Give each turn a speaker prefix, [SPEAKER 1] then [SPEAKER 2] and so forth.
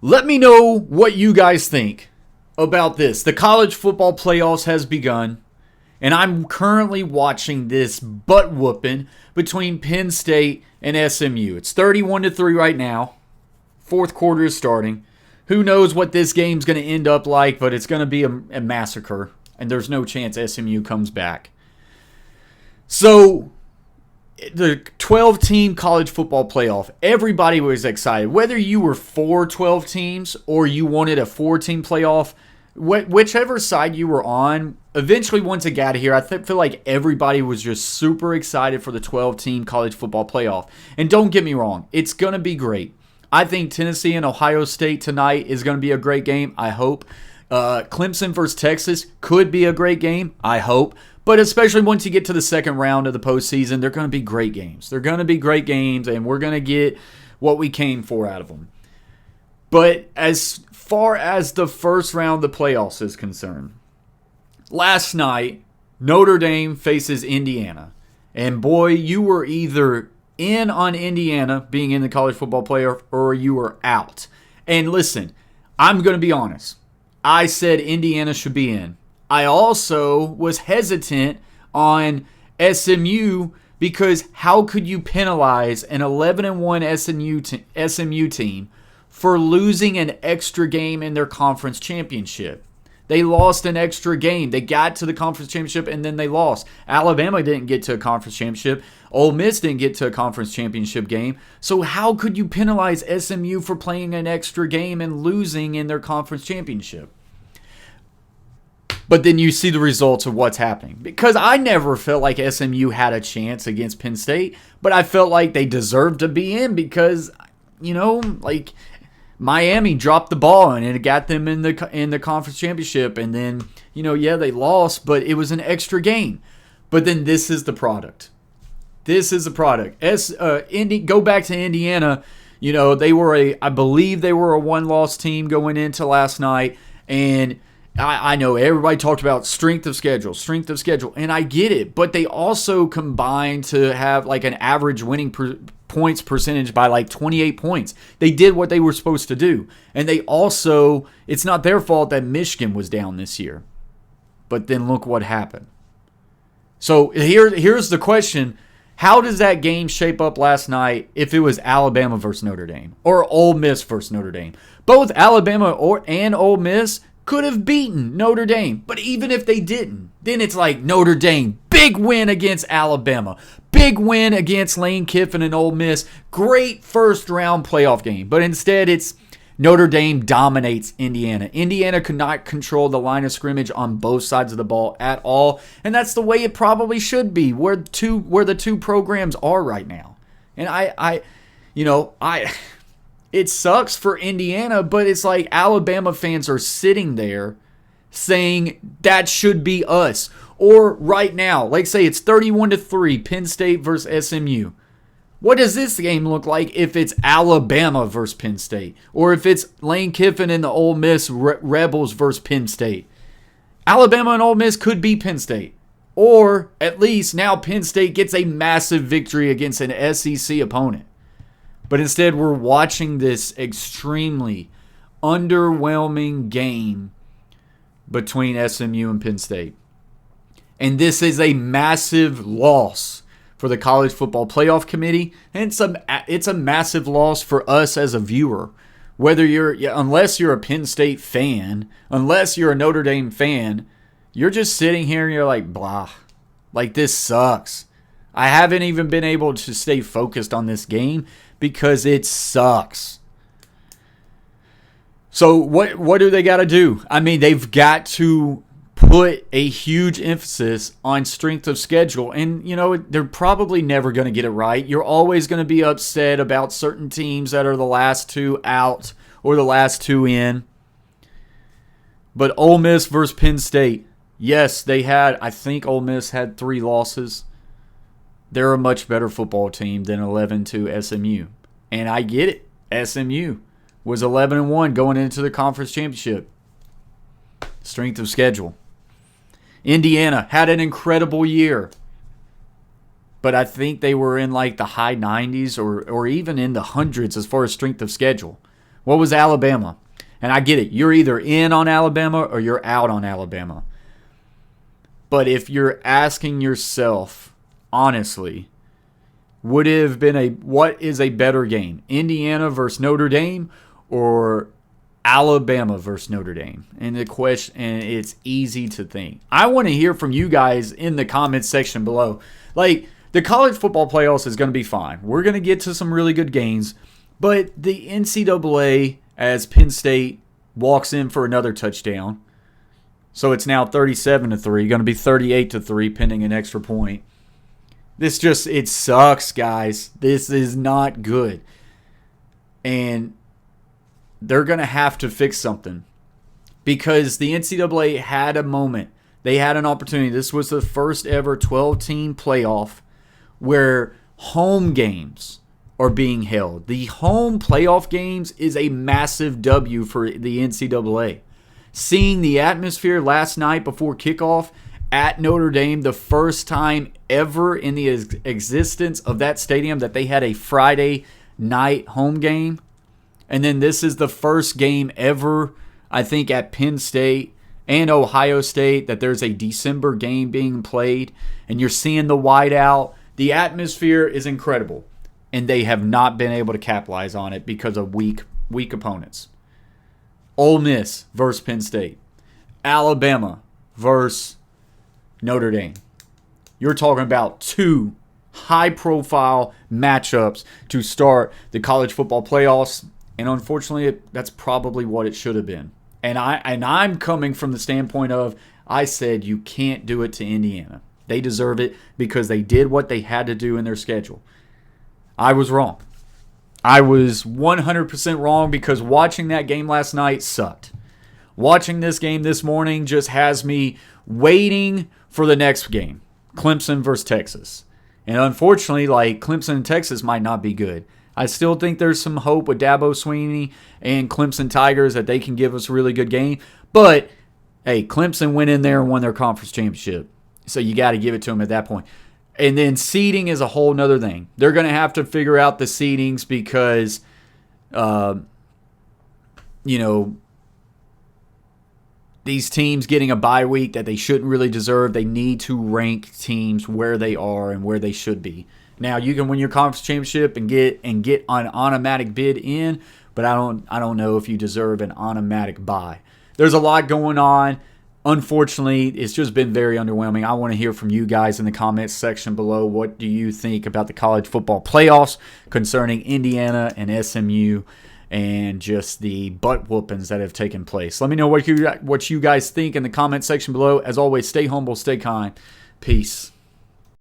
[SPEAKER 1] Let me know what you guys think about this. The college football playoffs has begun, and I'm currently watching this butt whooping between Penn State and SMU. It's 31-3 right now. Fourth quarter is starting. Who knows what this game's going to end up like, but it's going to be a massacre, and there's no chance SMU comes back. So, the 12-team college football playoff, everybody was excited. Whether you were for 12 teams or you wanted a 4-team playoff, whichever side you were on, eventually once it got here, I feel like everybody was just super excited for the 12-team college football playoff. And don't get me wrong, it's going to be great. I think Tennessee and Ohio State tonight is going to be a great game, I hope. Clemson versus Texas could be a great game, I hope. But especially once you get to the second round of the postseason, they're going to be great games. They're going to be great games, and we're going to get what we came for out of them. But as far as the first round of the playoffs is concerned, last night, Notre Dame faces Indiana. And boy, you were either in on Indiana being in the college football playoff or you were out. And listen, I'm going to be honest. I said Indiana should be in. I also was hesitant on SMU because how could you penalize an 11-1 SMU team for losing an extra game in their conference championship? They lost an extra game. They got to the conference championship and then they lost. Alabama didn't get to a conference championship. Ole Miss didn't get to a conference championship game. So how could you penalize SMU for playing an extra game and losing in their conference championship? But then you see the results of what's happening. Because I never felt like SMU had a chance against Penn State, but I felt like they deserved to be in because, like Miami dropped the ball and it got them in the conference championship. And then, they lost, but it was an extra game. But then this is the product. This is the product. Go back to Indiana. I believe they were a one-loss team going into last night, and I know everybody talked about strength of schedule, and I get it. But they also combined to have like an average winning points percentage by like 28 points. They did what they were supposed to do. And they also, it's not their fault that Michigan was down this year. But then look what happened. So here's the question. How does that game shape up last night if it was Alabama versus Notre Dame or Ole Miss versus Notre Dame? Both Alabama and Ole Miss could have beaten Notre Dame. But even if they didn't, then it's like Notre Dame, big win against Alabama, big win against Lane Kiffin and Ole Miss, great first round playoff game. But instead it's Notre Dame dominates Indiana. Indiana could not control the line of scrimmage on both sides of the ball at all. And that's the way it probably should be, where the two programs are right now. And it sucks for Indiana, but it's like Alabama fans are sitting there saying that should be us. Or right now, like say it's 31-3, Penn State versus SMU. What does this game look like if it's Alabama versus Penn State? Or if it's Lane Kiffin and the Ole Miss Rebels versus Penn State? Alabama and Ole Miss could beat Penn State. Or at least now Penn State gets a massive victory against an SEC opponent. But instead, we're watching this extremely underwhelming game between SMU and Penn State. And this is a massive loss for the College Football Playoff Committee. And it's a massive loss for us as a viewer. Unless you're a Penn State fan, unless you're a Notre Dame fan, you're just sitting here and you're like, blah. Like, this sucks. I haven't even been able to stay focused on this game because it sucks. So what do they got to do? I mean, they've got to put a huge emphasis on strength of schedule. And, they're probably never going to get it right. You're always going to be upset about certain teams that are the last two out or the last two in. But Ole Miss versus Penn State. Yes, I think Ole Miss had 3 losses. They're a much better football team than 11-2 SMU. And I get it. SMU was 11-1 going into the conference championship. Strength of schedule. Indiana had an incredible year. But I think they were in like the high 90s or even in the hundreds as far as strength of schedule. What was Alabama? And I get it. You're either in on Alabama or you're out on Alabama. But if you're asking yourself, honestly, what is a better game? Indiana versus Notre Dame or Alabama versus Notre Dame? And it's easy to think. I want to hear from you guys in the comments section below. Like, the college football playoffs is going to be fine. We're going to get to some really good games. But the NCAA, as Penn State walks in for another touchdown, so it's now 37-3, going to be 38-3 pending an extra point. It sucks, guys. This is not good. And they're going to have to fix something because the NCAA had a moment. They had an opportunity. This was the first ever 12-team playoff where home games are being held. The home playoff games is a massive W for the NCAA. Seeing the atmosphere last night before kickoff at Notre Dame, the first time ever in the existence of that stadium that they had a Friday night home game. And then this is the first game ever, I think, at Penn State and Ohio State that there's a December game being played. And you're seeing the whiteout. The atmosphere is incredible. And they have not been able to capitalize on it because of weak opponents. Ole Miss versus Penn State. Alabama versus Notre Dame. You're talking about two high-profile matchups to start the college football playoffs, and unfortunately, that's probably what it should have been. And I'm coming from the standpoint of, I said you can't do it to Indiana. They deserve it because they did what they had to do in their schedule. I was wrong. I was 100% wrong because watching that game last night sucked. Watching this game this morning just has me waiting for the next game, Clemson versus Texas. And unfortunately, Clemson and Texas might not be good. I still think there's some hope with Dabo Swinney and Clemson Tigers that they can give us a really good game. But, hey, Clemson went in there and won their conference championship. So you got to give it to them at that point. And then seeding is a whole nother thing. They're going to have to figure out the seedings because, these teams getting a bye week that they shouldn't really deserve, they need to rank teams where they are and where they should be. Now, you can win your conference championship and get an automatic bid in, but I don't know if you deserve an automatic bye. There's a lot going on. Unfortunately, it's just been very underwhelming. I want to hear from you guys in the comments section below. What do you think about the college football playoffs concerning Indiana and SMU and just the butt whoopings that have taken place? Let me know what you guys think in the comment section below. As always, stay humble, stay kind. Peace.